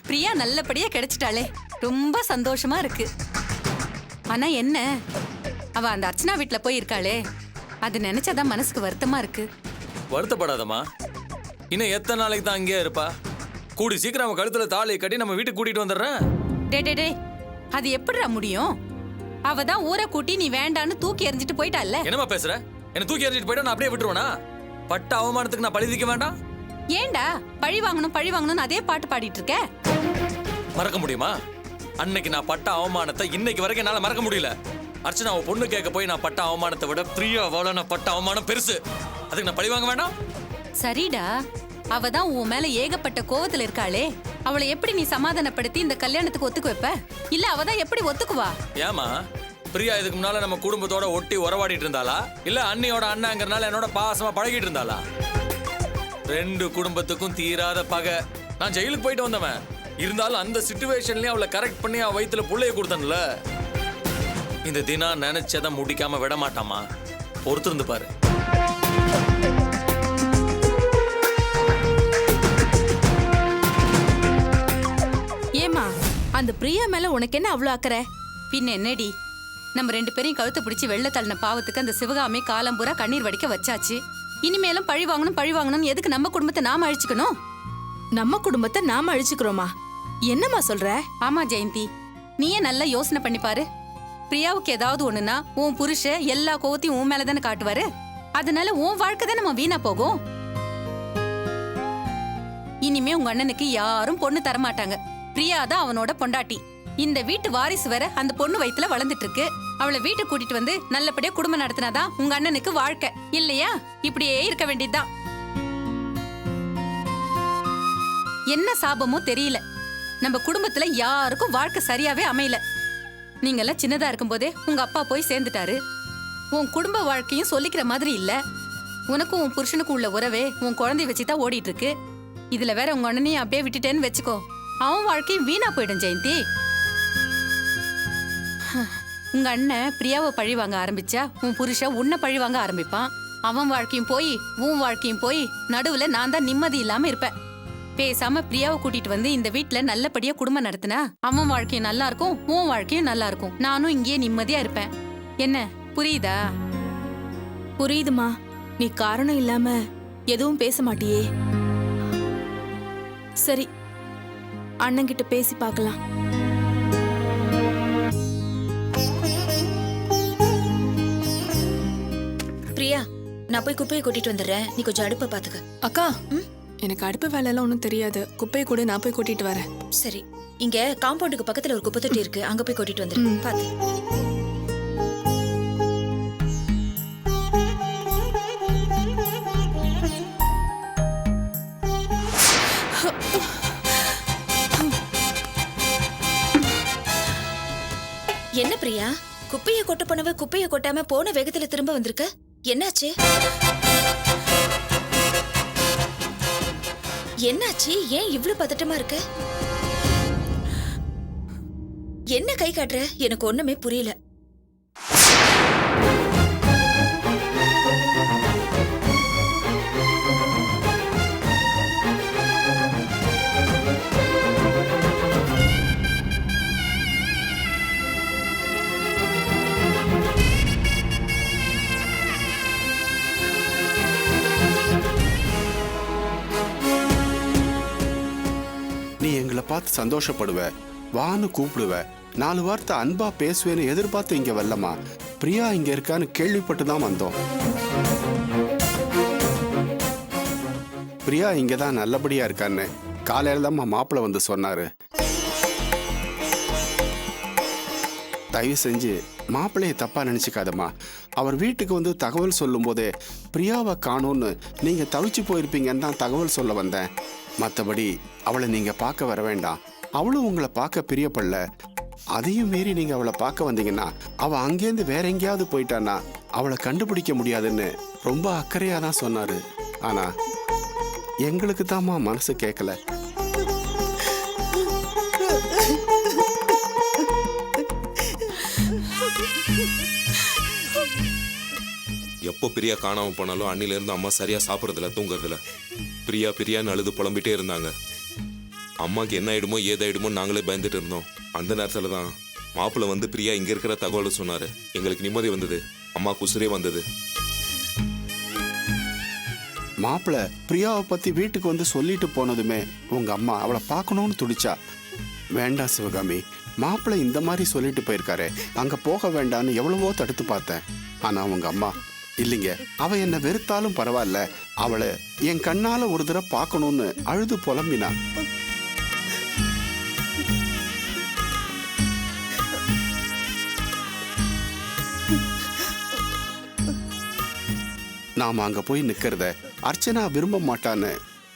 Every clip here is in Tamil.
பிரியா நல்லபடியா கிடைச்சிட்டாளே, ரொம்ப சந்தோஷமா இருக்கு. ஆனா என்ன, அவ அந்த அர்ச்சனா வீட்டுல போய் இருக்காளே, அது நினைச்சாதான் மனசுக்கு வருத்தமா இருக்கு. வருத்தப்படாதம்மா, இன்னும் எத்தனை நாளைக்கு தான் அங்கேயே இருப்பா? கூடி சீக்கிரம் அவன் கழுத்துல தாலியை கட்டி நம்ம வீட்டுக்கு கூட்டிட்டு வந்துடுறேன். டே, அது எப்படிடா முடியும்? அவ தான் ஊரை கூட்டி நீ வேண்டான்னு தூக்கி எறிஞ்சிட்டு போயிட்டால. என்னமா பேசுற? என்ன தூக்கி எறிஞ்சிட்டு போயிட்டா நான் அப்படியே விட்டுருவேனா? பட்ட அவமானத்துக்கு நான் பழிதிக்க வேண்டாம்? ஏண்டா பழி வாங்கணும் அதே பாட்டு பாடிட்டு இருக்க? மறக்க முடியுமா? அன்னைக்கு நான் பட்ட அவமானத்தை இன்னைக்கு வரைக்கும் என்னால மறக்க முடியல. அர்ச்சனா அவ பொண்ணு கேட்க போய் நான் பட்ட அவமானத்தை விட பிரியாவால நான் பட்ட அவமானம் பெருசு. அதுக்கு நான் பழி வாங்க வேண்டாம்? சரிடா, அவ தான் உன் மேல ஏகப்பட்ட கோவத்துல இருக்காளே, அவளை எப்படி நீ சமாதானப்படுத்தி இந்த கல்யாணத்துக்கு ஒத்துக்கு வைப்ப? இல்ல அவ தான் எப்படி ஒத்துக்குவா? ஏமா, பிரியா இதுக்கு முன்னால நம்ம குடும்பத்தோட ஒட்டி உறவாடிட்டு இருந்தாளா, இல்ல அண்ணியோட அண்ணாங்கிறனால என்னோட பாசமா பழகிட்டு இருந்தாளா? ரெண்டு குடும்பத்துக்கும் தீராத பகை. நான் ஜெயிலுக்கு போயிட்டு வந்தவன். இருந்தாலும் அந்த சிச்சுவேஷன்லயே அவளை கரெக்ட் பண்ணி அவ வயித்துல புள்ளைய கொடுத்தன்ல. இந்த தினம் நினைச்சதை முடிக்காம விட மாட்டாமா. பொறுத்திருந்து பாரு. ஏமா, அந்த பிரியா மேல உனக்கு என்ன அவ்வளவு அக்கறை? பின்ன என்னடி, நம்ம ரெண்டு பேரையும் கழுத்தை பிடிச்சி வெள்ள தள்ளின பாவத்துக்கு அந்த சிவகாமி காலம் பூரா கண்ணீர் வடிக்க வச்சாச்சு. இனிமேலும் பழி வாங்கணும் எதுக்கு நம்ம குடும்பத்தை நாம அழிச்சுக்கணும்? நம்ம குடும்பத்தை நாம அழிச்சுக்கிறோமா? என்னம்மா சொல்ற? ஆமா ஜெயந்தி, நீயே நல்லா யோசனை பண்ணி பாரு. பிரியாவுக்கு ஏதாவது ஒண்ணுனா உன் புருஷ எல்லா கோவத்தையும் உன் மேலதானே காட்டுவாரு. அதனால உன் வாழ்க்கை தான் நம்ம வீணா போகும். இனிமே உங்க அண்ணனுக்கு யாரும் பொண்ணு தரமாட்டாங்க. பிரியா தான் அவனோட பொண்டாட்டி. இந்த வீட்டு வாரிசு வேற அந்த பொண்ணு வயித்துல வளர்ந்துட்டு இருக்கு. அவளை வீட்டுக்கு கூட்டிட்டு வந்து நல்லபடியா குடும்பம் நடத்தினாதான் உங்க அண்ணனுக்கு வாழ்க்கை. இல்லையா இப்படியே இருக்க வேண்டியதுதான். என்ன சாபமோ தெரியல, நம்ம குடும்பத்துல யாருக்கும் வாழ்க்கை சரியாவே அமையல. நீங்க எல்லாம் சின்னதா இருக்கும் போதே உங்க அப்பா போய் சேர்ந்துட்டாரு. உன் குடும்ப வாழ்க்கையும் சொல்லிக்கிற மாதிரி இல்ல. உனக்கும் உன் புருஷனுக்கும் உள்ள உறவே உன் குழந்தைய வச்சுதான் ஓடிட்டு இருக்கு. இதுல வேற உங்க அண்ணனையும் அப்படியே விட்டுட்டேன்னு வச்சுக்கோ, அவன் வாழ்க்கையும் வீணா போயிடும் ஜெயந்தி. உங்க அண்ணன் பிரியாவை பழி வாங்க ஆரம்பிச்சா உன் புருஷன் உன்னை பழி வாங்க ஆரம்பிப்பான். அவன் வாழ்க்கையும் போய் உன் வாழ்க்கையும் போய் நடுவுல நான் தான் நிம்மதி இல்லாம இருப்பேன். பேசாம பிரியாவை கூட்டிட்டு வந்து இந்த வீட்டுல நல்லபடியா குடும்பம் நடத்தினா அவன் வாழ்க்கையும் நல்லா இருக்கும், உன் வாழ்க்கையும் நல்லா இருக்கும். நானும் இங்கேயே நிம்மதியா இருப்பேன். என்ன புரியுதா? புரியுதுமா. நீ காரணம் இல்லாம எதுவும் பேச மாட்டியே. சரி, அண்ணன்கிட்ட பேசி பார்க்கலாம். பிரியா, நான் போய் குப்பையை கூட்டிட்டு வந்துடுறேன். நீ கொஞ்சம் அடுப்பை பாத்துக்க. அக்கா, எனக்கு அடுப்பு வேலை எல்லாம் ஒன்றும் தெரியாது. குப்பையை கூட நான் போய் கூட்டிட்டு வரேன். சரி, இங்க காம்பவுண்டுக்கு பக்கத்துல ஒரு குப்பை தொட்டி இருக்கு, அங்க போய் கூட்டிட்டு வந்துரு. பாத்து. என்ன பிரியா, குப்பையை கொட்ட போனவ குப்பையை கொட்டாம போன வேகத்துல திரும்ப வந்திருக்க? என்னாச்சு? என்னாச்சு? ஏன் இவ்ளோ பதட்டமா இருக்க? என்ன கை காட்டுற? எனக்கு ஒண்ணுமே புரியல. நீ எங்களை பார்த்து சந்தோஷப்படுவ, வான்னு கூப்பிடுவ, 4 வார்த்தை அன்பா பேசுவேன்னு எதிர்பார்த்து இங்க வரலமா. பிரியா இங்க இருக்கான்னு கேள்விப்பட்டு தான் வந்தோம். பிரியா இங்கதான் நல்லபடியா இருக்கான்னு காலையில தான் மாப்பிள்ள வந்து சொன்னாரு. தயவு செஞ்சு மாப்பிள்ளைய தப்பா நினைச்சுக்காதம்மா. அவர் வீட்டுக்கு வந்து தகவல் சொல்லும் போதே பிரியாவை காணோன்னு நீங்க தவிச்சு போயிருப்பீங்கன்னு தான் தகவல் சொல்ல வந்தேன். மற்றபடி அவளை நீங்க பார்க்க வர வேண்டாம். அவளும் உங்களை பார்க்க பிரியப்படல. அதையும் மீறி நீங்க அவளை பார்க்க வந்தீங்கன்னா அவ அங்கேருந்து வேற எங்கேயாவது போயிட்டான்னா அவளை கண்டுபிடிக்க முடியாதுன்னு ரொம்ப அக்கறையா தான் சொன்னாரு. ஆனா எங்களுக்கு தாம்மா மனசு கேட்கல. எப்போ பிரியா காணாம போனாலும் அன்னில இருந்து அம்மா சரியா சாப்பிட்றதில்ல தூங்குறதில்ல. பிரியான்னு அழுது புலம்பிட்டே இருந்தாங்க. அம்மாக்கு என்ன ஆயிடுமோ ஏதாயிடுமோ நாங்களே பயந்துட்டு இருந்தோம். அந்த நேரத்துல தான் மாப்பிள்ளை வந்து பிரியா இங்க இருக்கிற தகவலை சொன்னாரு. எங்களுக்கு நிம்மதி வந்தது, அம்மா குசுரே வந்தது. மாப்பிள்ளை பிரியாவை பத்தி வீட்டுக்கு வந்து சொல்லிட்டு போனதுமே உங்க அம்மா அவளை பார்க்கணும்னு துடிச்சா. வேண்டாம் சிவகாமி, மாப்பிள்ளை இந்த மாதிரி சொல்லிட்டு போயிருக்காரு, அங்க போக வேண்டான்னு எவ்வளவோ தடுத்து பார்த்தேன். ஆனா உங்க அம்மா இல்லைங்க, அவ என்ன வெறுத்தாலும் பரவாயில்ல, அவளை என் கண்ணால ஒரு தடவை பார்க்கணும்னு அழுது புலம்பினா. நாம அங்க போய் நிக்கிறத அர்ச்சனா விரும்ப மாட்டான்னு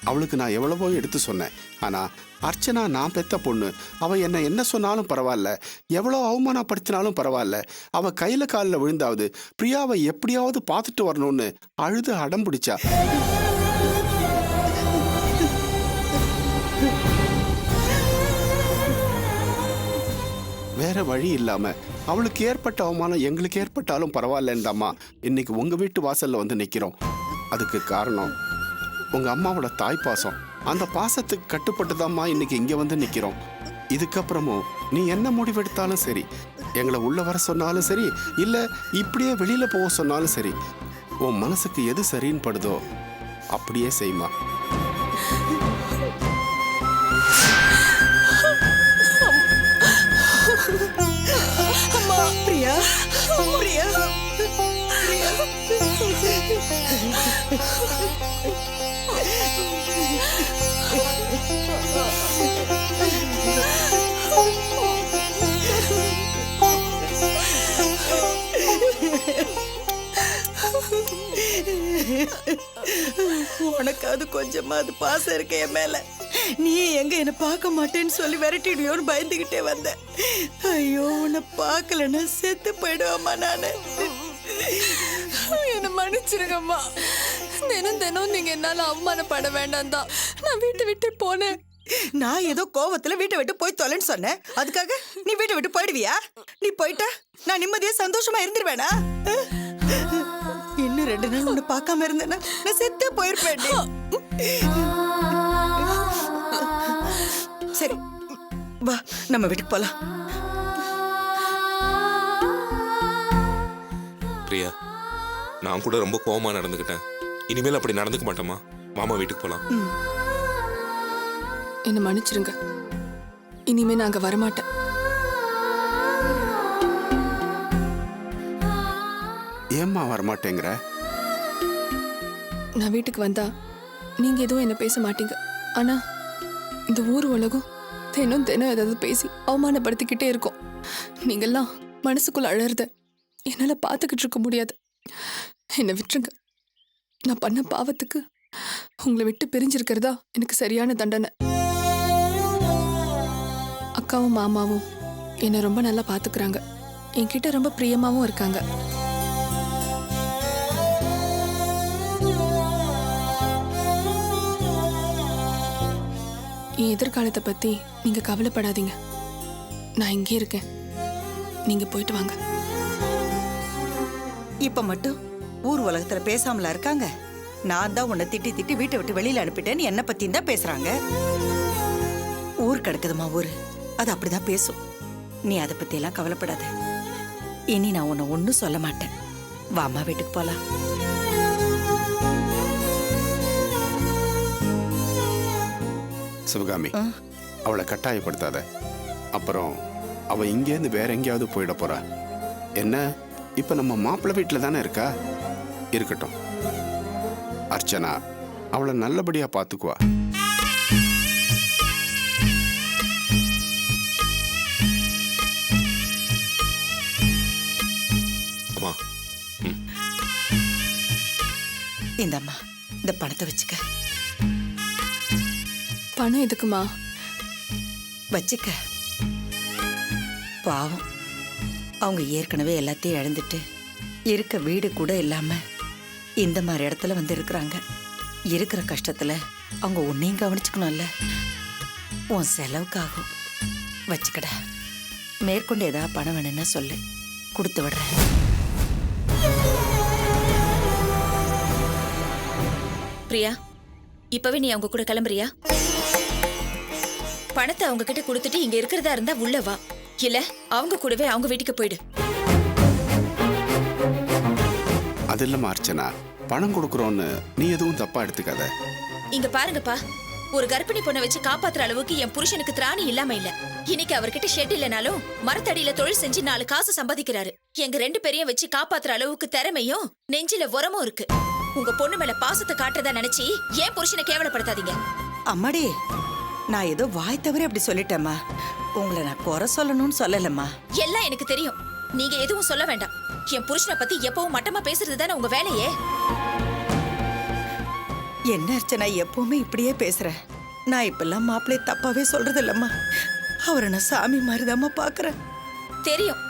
அவளுக்கு நான் எவ்வளவோ எடுத்து சொன்னேன். ஆனா அர்ச்சனா நான் பெத்த பொண்ணு, அவ என்ன சொன்னாலும் பரவாயில்ல, எவ்வளோ அவமானப்படுத்தினாலும் பரவாயில்ல, அவ கையில காலில் விழுந்தாவது பிரியாவை எப்படியாவது பார்த்துட்டு வரணும்னு அழுது அடம் பிடிச்சா. வேற வழி இல்லாம அவளுக்கு ஏற்பட்ட அவமானம் எங்களுக்கு ஏற்பட்டாலும் பரவாயில்லன்னு அம்மா இன்னைக்கு உங்க வீட்டு வாசல்ல வந்து நிக்கிறோம். அதுக்கு காரணம் உங்க அம்மாவோட தாய்ப்பாசம். அந்த பாசத்துக்கு கட்டுப்பட்டுதாம்மா இன்னைக்கு இங்க வந்து நிக்கிறோம். இதுக்கப்புறமும் நீ என்ன முடிவெடுத்தாலும் சரி, எங்களை உள்ள வர சொன்னாலும் சரி, இல்ல இப்படியே வெளியில போக சொன்னாலும் சரி, உன் மனசுக்கு எது சரின்னு படுதோ அப்படியே செய்யுமா. பிரியா, பிரியா, பிரியா. உனக்கு அது கொஞ்சமாவது பாசம் இருக்க என் மேல. நீ எங்க என்ன பார்க்க மாட்டேன்னு சொல்லி விரட்டிடுயோன்னு பயந்துகிட்டே வந்த. ஐயோ, உன்னை பார்க்கலன்னா செத்து போயிடுவாமா நானு. என்ன மன்னிச்சிருங்கம்மா. தினம் தினம் நீங்க என்னால அவமானப்பட வேண்டாம் தான் நான் வீட்டை விட்டு போனேன். நான் ஏதோ கோவத்துல வீட்டை விட்டு போய் தொலைன்னு சொன்னேன். அதுக்காக நீ வீட்டை விட்டு போயிடுவியா? நீ போயிட்டா நான் நிம்மதியா சந்தோஷமா இருந்துருவேனா? இன்னும் 2 நாள் உன்னை பார்க்காம இருந்தேன்னா நான் செத்தே போயிருப்பேன். சரி வா, நம்ம வீட்டுக்கு போலாம். பிரியா, நான் கூட ரொம்ப கோவமா நடந்துக்கிட்டேன். இனிமேல் அப்படி நடந்துக்க மாட்டோமா? மாமா வீட்டுக்கு போலாம். என்ன மன்னிச்சிருங்க. இனிமே நாங்க வரமாட்டேன். ஏம்மா வரமாட்டேங்கிற? நான் வீட்டுக்கு வந்தா நீங்க எதுவும் என்ன பேச மாட்டீங்க. ஆனா இந்த ஊர் உலகம் தினம் தினம் ஏதாவது பேசி அவமானப்படுத்திக்கிட்டே இருக்கும். நீங்கெல்லாம் மனசுக்குள்ள அழறத என்னால பார்த்துக்கிட்டு இருக்க முடியாது. என்னை விட்டுருங்க. நான் பண்ண பாவத்துக்கு உங்களை விட்டு பிரிஞ்சிருக்கிறதா எனக்கு சரியான தண்டனை. அக்காவும் மாமாவும் என்னை ரொம்ப நல்லா பார்த்துக்கிறாங்க. என்கிட்ட ரொம்ப பிரியமாவும் இருக்காங்க. என் எதிர்காலத்தை பத்தி நீங்க கவலைப்படாதீங்க. நான் இங்கே இருக்கேன். நீங்க போயிட்டு வாங்க. இப்ப மட்டும் ஊர் உலகத்துல பேசாமலா இருக்காங்க? நான் தான் உன்னை திட்டி திட்டி வீட்டை விட்டு வெளியில அனுப்பிட்டேன்னு என்ன பத்தி தான் பேசுறாங்க. ஊர் கிடக்குதுமா ஊரு, அது அப்படிதான் பேசும். நீ அதை பத்தி எல்லாம் கவலைப்படாத. இனி நான் உன்னை ஒன்னும் சொல்ல மாட்டேன். வாமா வீட்டுக்கு போலாம். சிவகாமி, அவளை கட்டாயப்படுத்தாத. அப்புறம் அவ இங்கேருந்து வேற எங்கேயாவது போயிட போறா. என்ன, இப்ப நம்ம மாப்பிள்ளை வீட்டுல தானே இருக்கா? இருக்கட்டும். அர்ச்சனா அவளை நல்லபடியா பாத்துக்குவா. இந்தம்மா, இந்த பணத்தை வச்சுக்க. பணம் எதுக்குமா? வச்சுக்க. பாவம், அவங்க ஏற்கனவே எல்லாத்தையும் இழந்துட்டு இருக்க வீடு கூட இல்லாம இந்த மாதிரி இடத்துல வந்து இருக்கிறாங்க. இருக்கிற கஷ்டத்துல அவங்க உன்னையும் கவனிச்சுக்கணும்ல. உன் செலவுக்காகும். வச்சுக்கடா. மேற்கொண்டு ஏதாவது பணம் வேணும்னா சொல்லு, கொடுத்து விடுறேன். பிரியா, இப்பவே நீ அவங்க கூட கிளம்புறியா? பணத்தை அவங்க கிட்ட கொடுத்துட்டு இங்க இருக்கிறதா இருந்தா உள்ள வா, இல்ல அவங்க கூடவே அவங்க வீட்டுக்கு போயிடு. அது இல்லம்மா அர்ச்சனா, பணம் கொடுக்குறோன்னு நீ எதுவும் தப்பா எடுத்துக்காத. இங்க பாருங்கப்பா, ஒரு கர்ப்பிணி பொண்ணை வச்சு காப்பாத்துற அளவுக்கு என் புருஷனுக்கு திராணி இல்லாம இல்ல. இன்னைக்கு அவர்கிட்ட ஷெட் இல்லனாலும் மரத்தடியில தொழில் செஞ்சு 4 காசு சம்பாதிக்கிறாரு. எங்க 2 பேரையும் வச்சு காப்பாத்துற அளவுக்கு திறமையும் நெஞ்சில உரமும் இருக்கு. உங்க பொண்ணு மேல பாசத்தை காட்டுறதா நினைச்சு ஏன் புருஷனை கேவலப்படுத்தாதீங்க. அம்மாடி, நான் ஏதோ வாய் தவிர அப்படி சொல்லிட்டேம்மா. உங்களை நான் குறை சொல்லணும்னு சொல்லலம்மா. எல்லாம் எனக்கு தெரியும், நீங்க எதுவும் சொல்ல வேண்டாம். என் புருஷனை பத்தி எப்பவும் மட்டமா பேசுறது தானே உங்க வேலையே. என்ன அர்ச்சனா எப்பவுமே இப்படியே பேசுற? நான் இப்பெல்லாம் மாப்பிள்ளைய தப்பாவே சொல்றது இல்லம்மா. அவரை நான் சாமி மாதிரிதாம்மா பாக்குறேன். தெரியும்,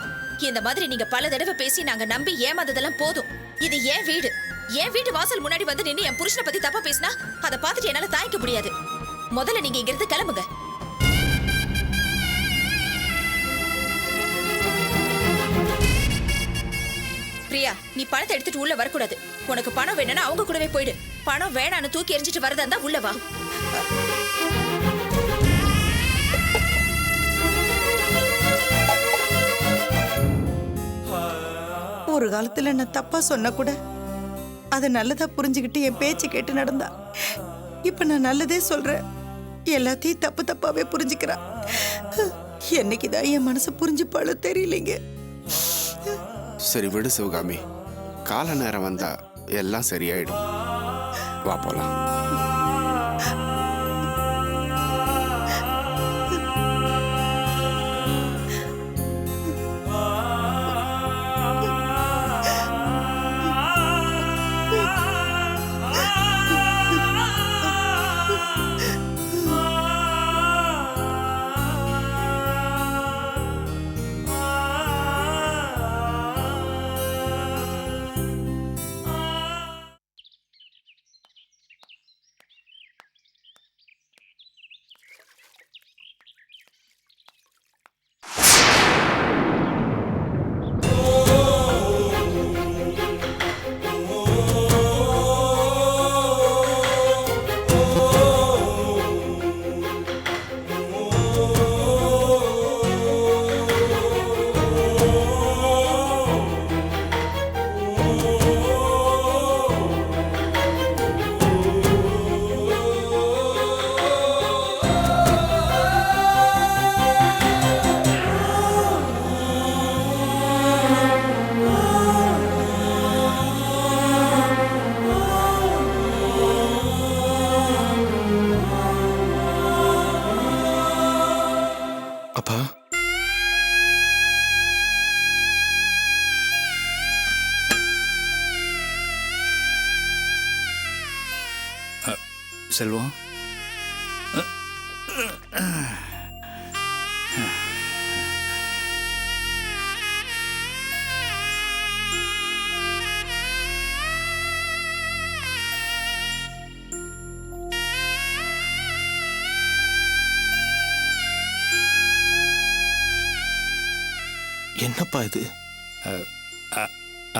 இந்த மாதிரி நீங்க பல தடவை பேசி நாங்க நம்பி ஏமாந்ததெல்லாம் போதும். இது என் வீடு. என் வீட்டு வாசல் முன்னாடி வந்து நின்னு என் புருஷனை பத்தி தப்பா பேசினா அதை பார்த்துட்டு என்னால தாங்கிக்க முடியாது. முதல்ல நீங்க இங்க இருந்து கிளம்புங்க. பிரியா, நீ பணத்தை எடுத்துட்டு உள்ள வரக்கூடாது. உனக்கு பணம் வேணும்னா அவங்க கூடவே போயிடு. பணம் வேணான்னு தூக்கி எரிஞ்சிட்டு வரதா இருந்தா உள்ள வா. ஒரு காலத்துல நான் தப்பா சொன்ன கூட அதை நல்லதா புரிஞ்சுக்கிட்டு என் பேச்சு கேட்டு நடந்தா. இப்ப நான் நல்லதே சொல்றேன், எல்லாத்தையும் தப்பு தப்பாவே புரிஞ்சுக்கிறா. என்னைக்குதான் என் மனசு புரிஞ்சுப்பாளோ தெரியலைங்க. சரி விடு சிவகாமி, கால நேரம் வந்தா எல்லாம் சரியாயிடும். வா போலாம். அப்பா, செல்வம், என்னப்பா இது?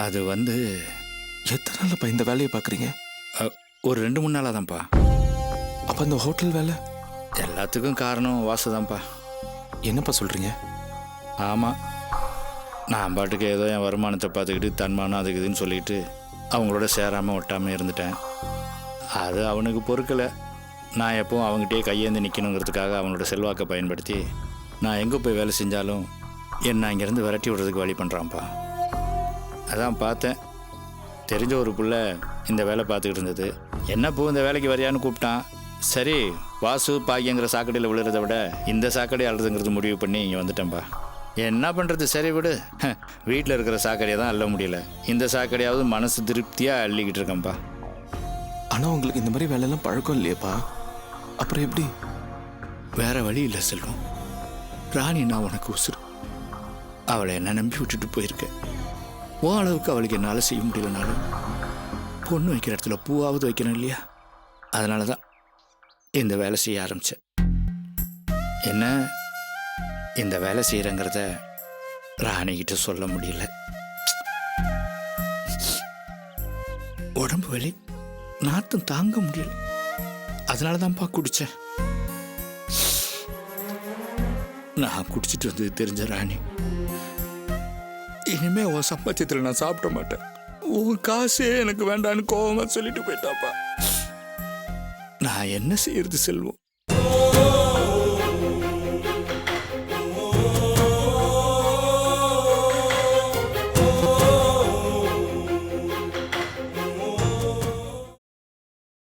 அது வந்து எத்தனை நாள்ப்பா இந்த வேலையை பார்க்குறீங்க? ஒரு 2-3 நாளாக தான்ப்பா. அப்போ இந்த ஹோட்டல் வேலை எல்லாத்துக்கும் காரணம் வாசுதான்ப்பா. என்னப்பா சொல்கிறீங்க? ஆமாம், நான் பாட்டுக்கு ஏதோ என் வருமானத்தை பார்த்துக்கிட்டு தன்மானம் அதுக்கு இதுன்னு சொல்லிட்டு அவங்களோட சேராமல் ஒட்டாமல் இருந்துட்டேன். அது அவனுக்கு பொறுக்கலை. நான் எப்போவும் அவங்ககிட்டயே கையேந்து நிற்கணுங்கிறதுக்காக அவனோட செல்வாக்கை பயன்படுத்தி நான் எங்கே போய் வேலை செஞ்சாலும் என்ன இங்கேருந்து விரட்டி விடுறதுக்கு வழி பண்ணுறான்ப்பா. அதான் பார்த்தேன், தெரிஞ்ச ஒரு புள்ள இந்த வேலை பார்த்துக்கிட்டு இருந்தது. என்னப்போ இந்த வேலைக்கு வரையான்னு கூப்பிட்டான். சரி, வாசு பாக்கியங்கிற சாக்கடையில் விழுறதை விட இந்த சாக்கடை அழுதுங்கிறது முடிவு பண்ணி இங்கே வந்துட்டேன்ப்பா. என்ன பண்ணுறது, சரி விடு. வீட்டில் இருக்கிற சாக்கடையை தான் அள்ள முடியல, இந்த சாக்கடையாவது மனசு திருப்தியாக அள்ளிக்கிட்டு இருக்கேன்ப்பா. ஆனால் உங்களுக்கு இந்த மாதிரி வேலையெல்லாம் பழக்கம் இல்லையப்பா, அப்புறம் எப்படி? வேற வழி இல்லை செல்வம். ராணி நான் உனக்கு உசுறு. அவளை என்ன நம்பி விட்டுட்டு போயிருக்கேன். ஓ அளவுக்கு அவளுக்கு என்னால் செய்ய முடியலனாலும் பொண்ணு வைக்கிற இடத்துல பூவாவது வைக்கணும் இல்லையா? அதனால தான் இந்த வேலை செய்ய ஆரம்பித்தேன். என்ன இந்த வேலை செய்கிறேங்கிறத ராணிக்கிட்ட சொல்ல முடியல. உடம்பு வலி நாத்தம் தாங்க முடியல. அதனால தான்ப்பா குடித்தேன். நான் குடிச்சிட்டு வந்தது தெரிஞ்ச ராணி, இனிமே உன் சம்பாத்தியத்தில் நான் சாப்பிட மாட்டேன், உன் காசே எனக்கு வேண்டான்னு கோவமா சொல்லிட்டு போயிட்டாப்பா. நான் என்ன செய்யறது செல்வம்?